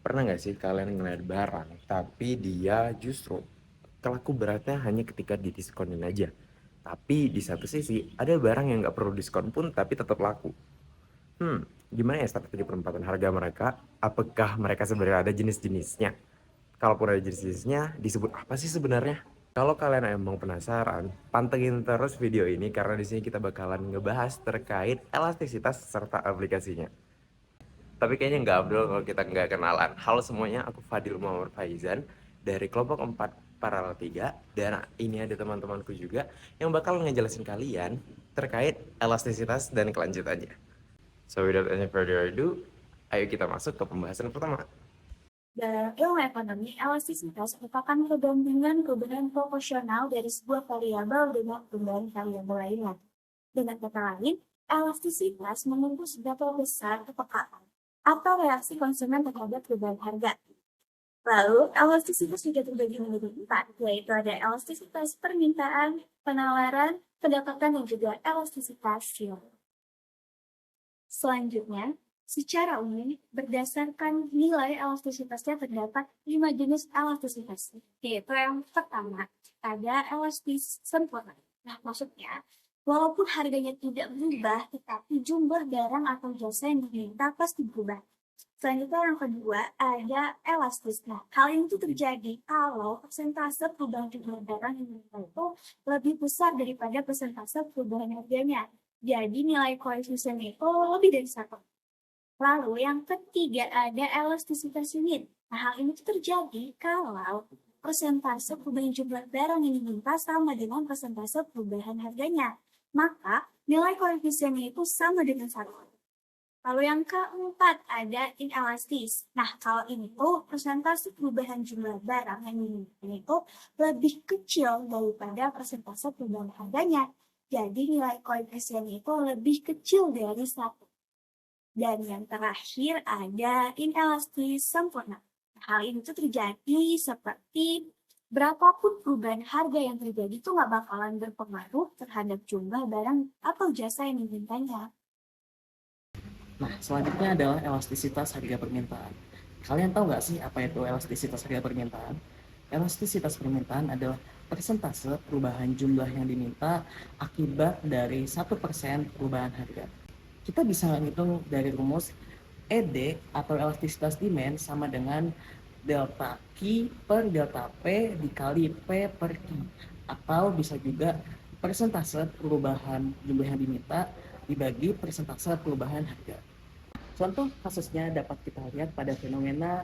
Pernah nggak sih kalian ngeliat barang, tapi dia justru kelaku beratnya hanya ketika didiskonin aja. Tapi di satu sisi, ada barang yang nggak perlu diskon pun tapi tetap laku. Gimana ya strategi penempatan harga mereka? Apakah mereka sebenarnya ada jenis-jenisnya? Kalaupun ada jenis-jenisnya, disebut apa sih sebenarnya? Kalau kalian emang penasaran, pantengin terus video ini karena di sini kita bakalan ngebahas terkait elastisitas serta aplikasinya. Tapi kayaknya nggak Abdul kalau kita nggak kenalan. Halo semuanya, aku Fadil Muhammad Faizan dari kelompok 4 Paralel 3. Dan ini ada teman-temanku juga yang bakal ngejelasin kalian terkait elastisitas dan kelanjutannya. So without any further ado, ayo kita masuk ke pembahasan pertama. Dalam ilmu ekonomi, elastisitas merupakan perbandingan perubahan proporsional dari sebuah variabel dengan perubahan variabel lainnya. Dengan kata lain, elastisitas mengukur seberapa besar kepekaan atau reaksi konsumen terhadap perubahan harga. Lalu, elastisitas juga terbagi menjadi empat, yaitu ada elastisitas permintaan, penawaran, pendapatan, dan juga elastisitas silang. Selanjutnya, secara umum, berdasarkan nilai elastisitasnya terdapat 5 jenis elastisitas, yaitu yang pertama, ada elastis sempurna. Nah, maksudnya, walaupun harganya tidak berubah, tetapi jumlah barang atau jasa yang diminta pasti berubah. Selanjutnya yang kedua, ada elastis. Nah, hal ini tuh terjadi kalau persentase perubahan jumlah barang yang diminta itu lebih besar daripada persentase perubahan harganya. Jadi nilai koefisien itu lebih dari 1. Lalu yang ketiga ada elastisitas unit. Nah, hal ini terjadi kalau persentase perubahan jumlah barang yang diminta sama dengan persentase perubahan harganya. Maka nilai koefisiennya itu sama dengan 1. Lalu yang keempat ada inelastis. Nah, kalau ini tuh persentase perubahan jumlah barang yang diminta itu lebih kecil daripada persentase perubahan harganya. Jadi nilai koefisiennya itu lebih kecil dari 1. Dan yang terakhir ada inelastis sempurna. Hal ini tuh terjadi seperti berapapun perubahan harga yang terjadi itu nggak bakalan berpengaruh terhadap jumlah barang atau jasa yang dimintanya. Nah, selanjutnya adalah elastisitas harga permintaan. Kalian tahu nggak sih apa itu elastisitas harga permintaan? Elastisitas permintaan adalah persentase perubahan jumlah yang diminta akibat dari 1% perubahan harga. Kita bisa ngitung dari rumus ED atau elastisitas demand sama dengan delta Q per delta P dikali P per Q. Atau bisa juga persentase perubahan jumlah yang diminta dibagi persentase perubahan harga. Contoh kasusnya dapat kita lihat pada fenomena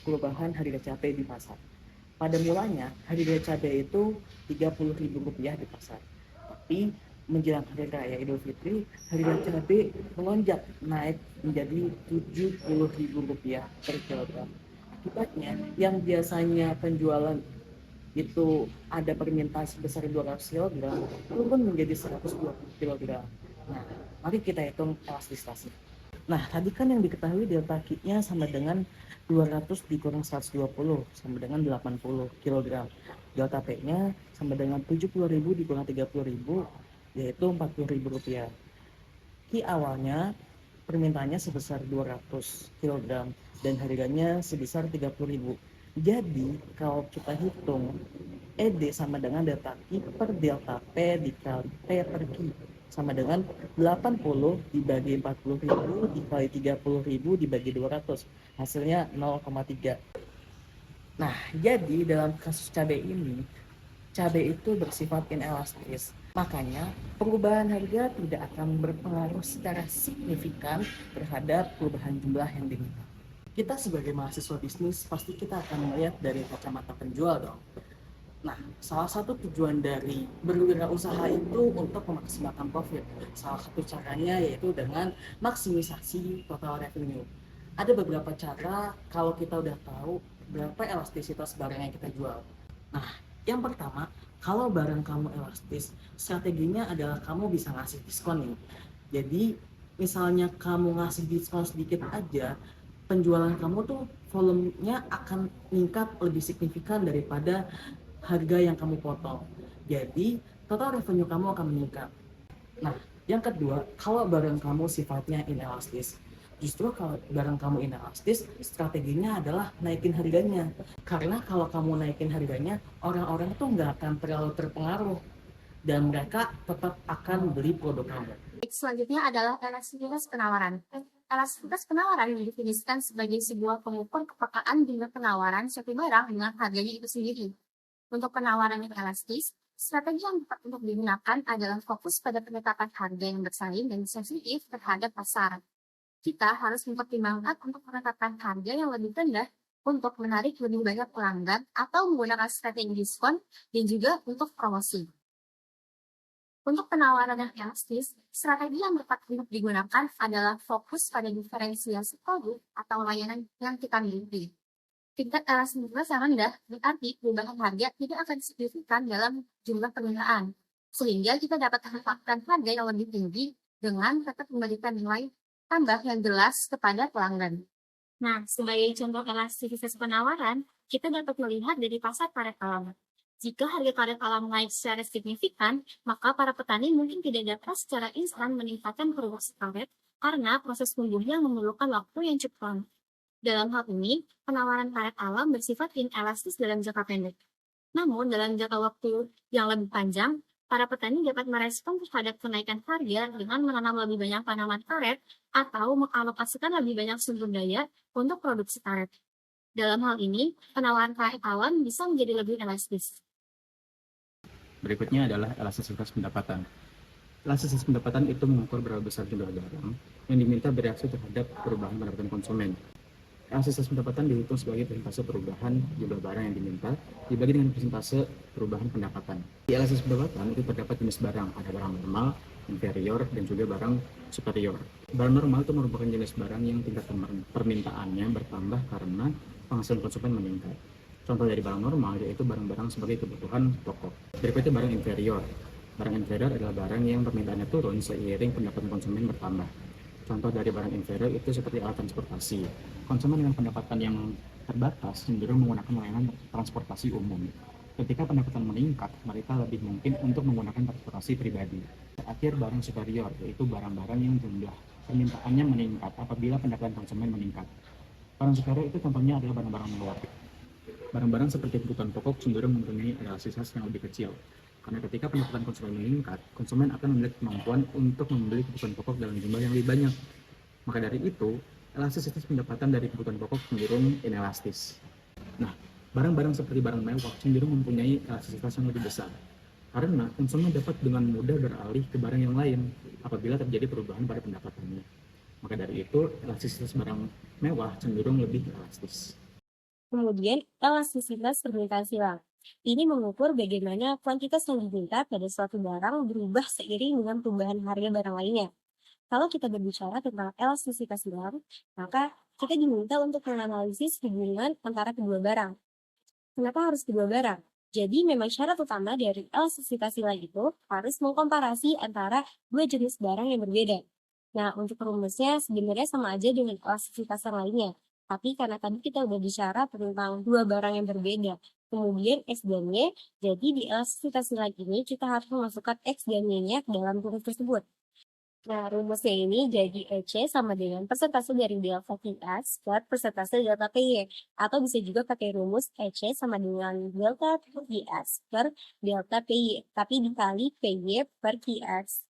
perubahan harga cabai di pasar. Pada mulanya, harga cabai itu Rp30.000 di pasar. Tapi menjelang hari raya Idul Fitri, harga cabai melonjak naik menjadi Rp70.000 per kilogram. Akibatnya, yang biasanya penjualan itu ada permintaan sebesar 200 kg, turun menjadi 120 kg. Nah, mari kita hitung elastisitasnya. Nah, tadi kan yang diketahui delta Q-nya sama dengan 200 dikurang 120 sama dengan 80 kg. Delta P-nya sama dengan 70.000 dikurang 30.000 yaitu Rp40.000. Q awalnya permintaannya sebesar 200 kg dan harganya sebesar 30.000. Jadi, kalau kita hitung ED sama dengan delta Q per delta P dikali P per Q sama dengan 80 dibagi 40.000 dikali 30.000 dibagi 200. Hasilnya 0,3. Nah, jadi dalam kasus cabai ini, cabai itu bersifat inelastis. Makanya, perubahan harga tidak akan berpengaruh secara signifikan terhadap perubahan jumlah yang diminta. Kita sebagai mahasiswa bisnis, pasti kita akan melihat dari kacamata penjual dong. Nah, salah satu tujuan dari berwirausaha itu untuk memaksimalkan profit. Salah satu caranya yaitu dengan maksimisasi total revenue. Ada beberapa cara kalau kita udah tahu berapa elastisitas barang yang kita jual. Nah, yang pertama, kalau barang kamu elastis, strateginya adalah kamu bisa ngasih diskon nih. Jadi, misalnya kamu ngasih diskon sedikit aja, penjualan kamu tuh volumenya akan meningkat lebih signifikan daripada harga yang kamu potong. Jadi, total revenue kamu akan meningkat. Nah, yang kedua, kalau barang kamu sifatnya inelastis, Justru kalau barang kamu inelastis, strateginya adalah naikin harganya. Karena kalau kamu naikin harganya, orang-orang tuh nggak akan terlalu terpengaruh dan mereka tetap akan beli produk kamu. Selanjutnya adalah elastisitas penawaran. Elastisitas penawaran didefinisikan sebagai sebuah pengukur kepekaan jumlah penawaran suatu barang dengan harganya itu sendiri. Untuk penawaran yang elastis, strategi yang tepat untuk digunakan adalah fokus pada penetapan harga yang bersaing dan sensitif terhadap pasar. Kita harus mempertimbangkan untuk menetapkan harga yang lebih rendah untuk menarik lebih banyak pelanggan atau menggunakan strategi diskon dan juga untuk promosi. Untuk penawaran yang elastis, strategi yang tepat untuk digunakan adalah fokus pada diferensiasi produk atau layanan yang kita miliki. Tingkat elastisitas yang rendah berarti perubahan harga tidak akan signifikan dalam jumlah permintaan, sehingga kita dapat menetapkan harga yang lebih tinggi dengan tetap memberikan nilai tambah yang jelas kepada pelanggan. Nah, sebagai contoh elastisitas penawaran, kita dapat melihat dari pasar karet alam. Jika harga karet alam naik secara signifikan, maka para petani mungkin tidak dapat secara instan meningkatkan produksi karet karena proses tumbuhnya memerlukan waktu yang cukup lama. Dalam hal ini, penawaran karet alam bersifat inelastis dalam jangka pendek. Namun, dalam jangka waktu yang lebih panjang, para petani dapat merespon terhadap kenaikan harga dengan menanam lebih banyak tanaman karet atau mengalokasikan lebih banyak sumber daya untuk produksi karet. Dalam hal ini, penawaran karet alam bisa menjadi lebih elastis. Berikutnya adalah elastisitas pendapatan. Elastisitas pendapatan itu mengukur berapa besar jumlah barang yang diminta bereaksi terhadap perubahan pendapatan konsumen. Elastisitas pendapatan dihitung sebagai persentase perubahan jumlah barang yang diminta dibagi dengan persentase perubahan pendapatan. Di elastisitas pendapatan itu terdapat jenis barang, ada barang normal, inferior, dan juga barang superior. Barang normal itu merupakan jenis barang yang tingkat permintaannya bertambah karena penghasilan konsumen meningkat. Contoh dari barang normal yaitu barang-barang sebagai kebutuhan pokok. Berikutnya barang inferior. Barang inferior adalah barang yang permintaannya turun seiring pendapatan konsumen bertambah. Contoh dari barang inferior itu seperti alat transportasi. Konsumen dengan pendapatan yang terbatas cenderung menggunakan layanan transportasi umum. Ketika pendapatan meningkat, mereka lebih mungkin untuk menggunakan transportasi pribadi. Terakhir, barang superior, yaitu barang-barang yang jumlah permintaannya meningkat apabila pendapatan konsumen meningkat. Barang superior itu contohnya adalah barang-barang mewah. Barang-barang seperti kebutuhan pokok cenderung mempunyai elastisitas yang lebih kecil. Karena ketika pendapatan konsumen meningkat, konsumen akan memiliki kemampuan untuk membeli kebutuhan pokok dalam jumlah yang lebih banyak. Maka dari itu, elastisitas pendapatan dari kebutuhan pokok cenderung inelastis. Nah, barang-barang seperti barang mewah cenderung mempunyai elastisitas yang lebih besar. Karena konsumen dapat dengan mudah beralih ke barang yang lain apabila terjadi perubahan pada pendapatannya. Maka dari itu, elastisitas barang mewah cenderung lebih elastis. Kemudian, elastisitas permintaan silang. Ini mengukur bagaimana kuantitas yang diminta pada suatu barang berubah seiring dengan perubahan harga barang lainnya. Kalau kita berbicara tentang elastisitas silang, maka kita diminta untuk menganalisis hubungan antara kedua barang. Kenapa harus kedua barang? Jadi memang syarat utama dari elastisitas silang itu harus mengkomparasi antara dua jenis barang yang berbeda. Nah, untuk rumusnya sebenarnya sama aja dengan elastisitas yang lainnya. Tapi karena tadi kita udah bicara tentang dua barang yang berbeda, kemudian X dan Y, jadi di elastisitas silang ini kita harus memasukkan X dan Y-nya ke dalam rumus tersebut. Nah, rumusnya ini jadi EC sama dengan persentase dari delta QS per persentase delta PY. Atau bisa juga pakai rumus EC sama dengan delta QS per delta PY. Tapi dikali PY per QS.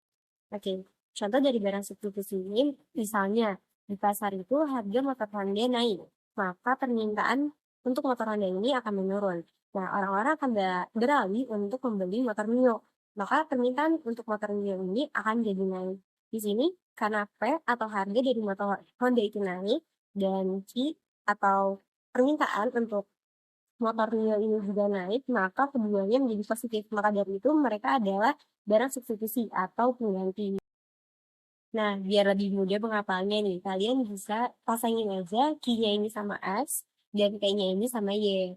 Oke, contoh dari barang substitusi ini, misalnya di pasar itu harga motor Honda naik, maka permintaan untuk motor Honda ini akan menurun. Nah, orang-orang akan beralih untuk membeli motor Mio. Maka permintaan untuk motor Mio ini akan jadi naik. Di sini, karena P atau harga dari motor Honda itu naik, dan Q atau permintaan untuk motor Mio ini juga naik, maka keduanya menjadi positif. Maka dari itu mereka adalah barang substitusi atau pengganti. Nah, biar lebih mudah penghafalnya nih, kalian bisa pasangin aja Q-nya ini sama X dan P-nya ini sama Y.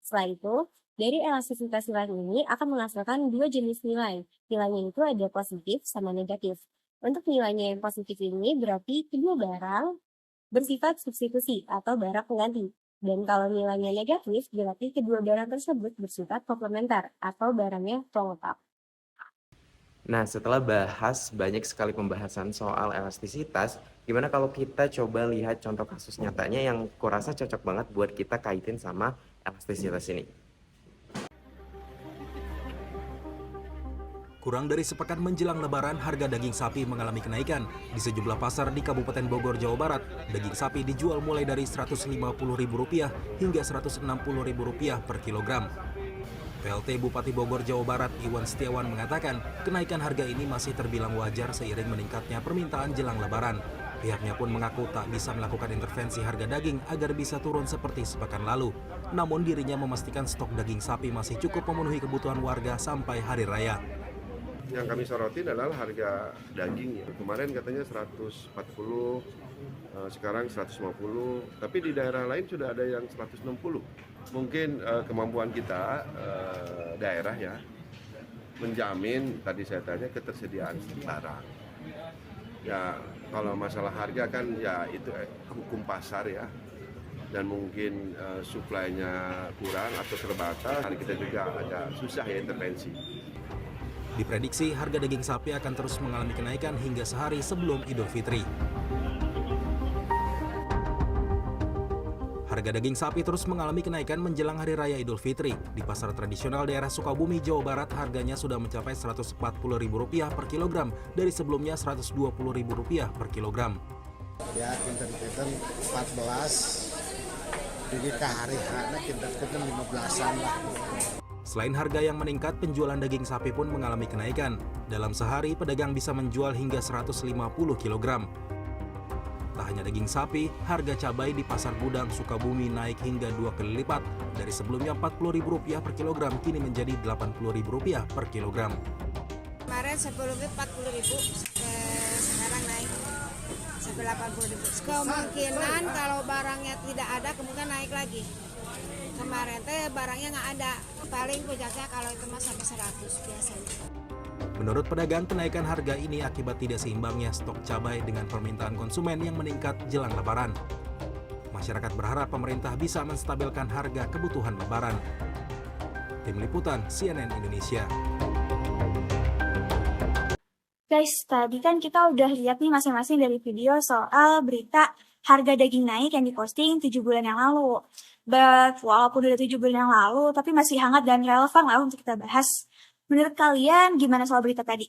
Setelah itu, dari elastisitas silang ini akan menghasilkan dua jenis nilai. Nilainya itu ada positif sama negatif. Untuk nilainya yang positif ini berarti kedua barang bersifat substitusi atau barang pengganti. Dan kalau nilainya negatif, berarti kedua barang tersebut bersifat komplementer atau barangnya pelengkap. Nah, setelah bahas banyak sekali pembahasan soal elastisitas, gimana kalau kita coba lihat contoh kasus nyatanya yang kurasa cocok banget buat kita kaitin sama elastisitas ini. Kurang dari sepekan menjelang Lebaran, harga daging sapi mengalami kenaikan. Di sejumlah pasar di Kabupaten Bogor, Jawa Barat, daging sapi dijual mulai dari Rp150.000 hingga Rp160.000 per kilogram. PLT Bupati Bogor, Jawa Barat, Iwan Setiawan mengatakan, kenaikan harga ini masih terbilang wajar seiring meningkatnya permintaan jelang Lebaran. Pihaknya pun mengaku tak bisa melakukan intervensi harga daging agar bisa turun seperti sepekan lalu. Namun dirinya memastikan stok daging sapi masih cukup memenuhi kebutuhan warga sampai Hari Raya. Yang kami soroti adalah harga daging ya. Kemarin katanya 140, sekarang 150, tapi di daerah lain sudah ada yang 160. Mungkin kemampuan kita daerah ya menjamin, tadi saya tanya, ketersediaan barang. Ya kalau masalah harga kan ya itu hukum pasar ya. Dan mungkin suplainya kurang atau terbatas, kita juga agak susah ya intervensi. Diprediksi harga daging sapi akan terus mengalami kenaikan hingga sehari sebelum Idul Fitri. Harga daging sapi terus mengalami kenaikan menjelang Hari Raya Idul Fitri. Di pasar tradisional daerah Sukabumi, Jawa Barat, harganya sudah mencapai Rp140.000 per kilogram dari sebelumnya Rp120.000 per kilogram. Ya, kinten 14, jadi ke hari-hari kinten 15-an lah. Selain harga yang meningkat, penjualan daging sapi pun mengalami kenaikan. Dalam sehari, pedagang bisa menjual hingga 150 kg. Tak hanya daging sapi, harga cabai di Pasar Gudang Sukabumi naik hingga 2 kali lipat. Dari sebelumnya Rp40.000 per kilogram, kini menjadi Rp80.000 per kilogram. Kemarin sebelumnya Rp40.000, sekarang naik sampai Rp80.000. Kemungkinan kalau barangnya tidak ada, kemungkinan naik lagi. Kemarin teh barangnya nggak ada, paling puncaknya kalau itu mah sampai 100 biasanya. Menurut pedagang, kenaikan harga ini akibat tidak seimbangnya stok cabai dengan permintaan konsumen yang meningkat jelang Lebaran. Masyarakat berharap pemerintah bisa menstabilkan harga kebutuhan Lebaran. Tim Liputan CNN Indonesia. Guys, tadi kan kita udah lihat nih masing-masing dari video soal berita harga daging naik yang diposting 7 bulan yang lalu. But walaupun udah 7 bulan yang lalu, tapi masih hangat dan relevan lah untuk kita bahas. Menurut kalian gimana soal berita tadi?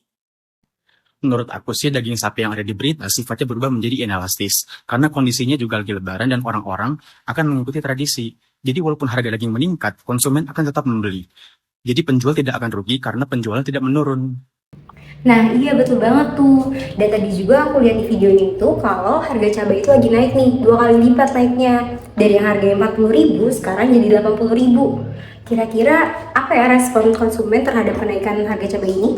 Menurut aku sih daging sapi yang ada di berita sifatnya berubah menjadi inelastis. Karena kondisinya juga lagi lebaran dan orang-orang akan mengikuti tradisi. Jadi walaupun harga daging meningkat, konsumen akan tetap membeli. Jadi penjual tidak akan rugi karena penjualan tidak menurun. Nah iya betul banget tuh. Dan tadi juga aku lihat di videonya itu kalau harga cabai itu lagi naik nih, 2 kali lipat naiknya. Dari yang harganya Rp40.000 sekarang jadi Rp80.000. Kira-kira apa ya respon konsumen terhadap kenaikan harga cabai ini?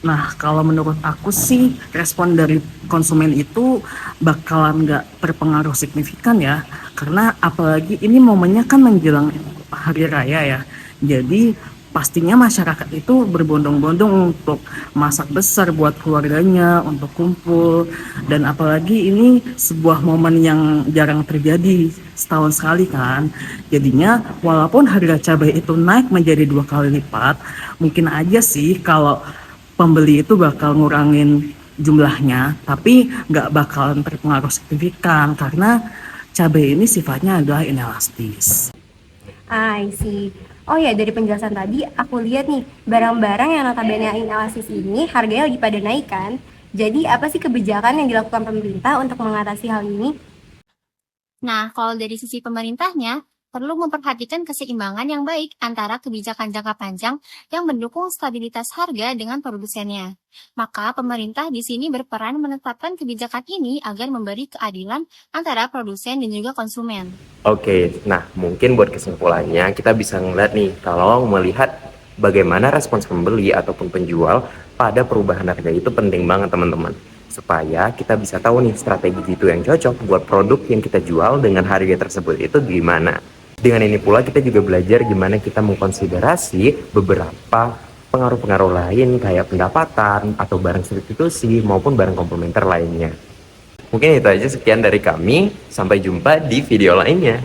Nah, kalau menurut aku sih respon dari konsumen itu bakalan nggak berpengaruh signifikan ya. Karena apalagi ini momennya kan menjelang hari raya ya. Jadi pastinya masyarakat itu berbondong-bondong untuk masak besar buat keluarganya, untuk kumpul. Dan apalagi ini sebuah momen yang jarang terjadi setahun sekali kan. Jadinya walaupun harga cabai itu naik menjadi 2 kali lipat, mungkin aja sih kalau pembeli itu bakal ngurangin jumlahnya, tapi nggak bakalan berpengaruh signifikan karena cabai ini sifatnya adalah inelastis. I see. Oh ya, dari penjelasan tadi aku lihat nih, barang-barang yang notabene inelastis ini harganya lagi pada naik kan. Jadi apa sih kebijakan yang dilakukan pemerintah untuk mengatasi hal ini? Nah, kalau dari sisi pemerintahnya, perlu memperhatikan keseimbangan yang baik antara kebijakan jangka panjang yang mendukung stabilitas harga dengan produsennya. Maka pemerintah di sini berperan menetapkan kebijakan ini agar memberi keadilan antara produsen dan juga konsumen. Oke, nah mungkin buat kesimpulannya kita bisa ngeliat nih kalau melihat bagaimana respons pembeli ataupun penjual pada perubahan harga itu penting banget teman-teman. Supaya kita bisa tahu nih strategi itu yang cocok buat produk yang kita jual dengan harga tersebut itu gimana. Dengan ini pula kita juga belajar gimana kita mengkonsiderasi beberapa pengaruh-pengaruh lain kayak pendapatan atau barang substitusi maupun barang komplementer lainnya. Mungkin itu aja sekian dari kami, sampai jumpa di video lainnya.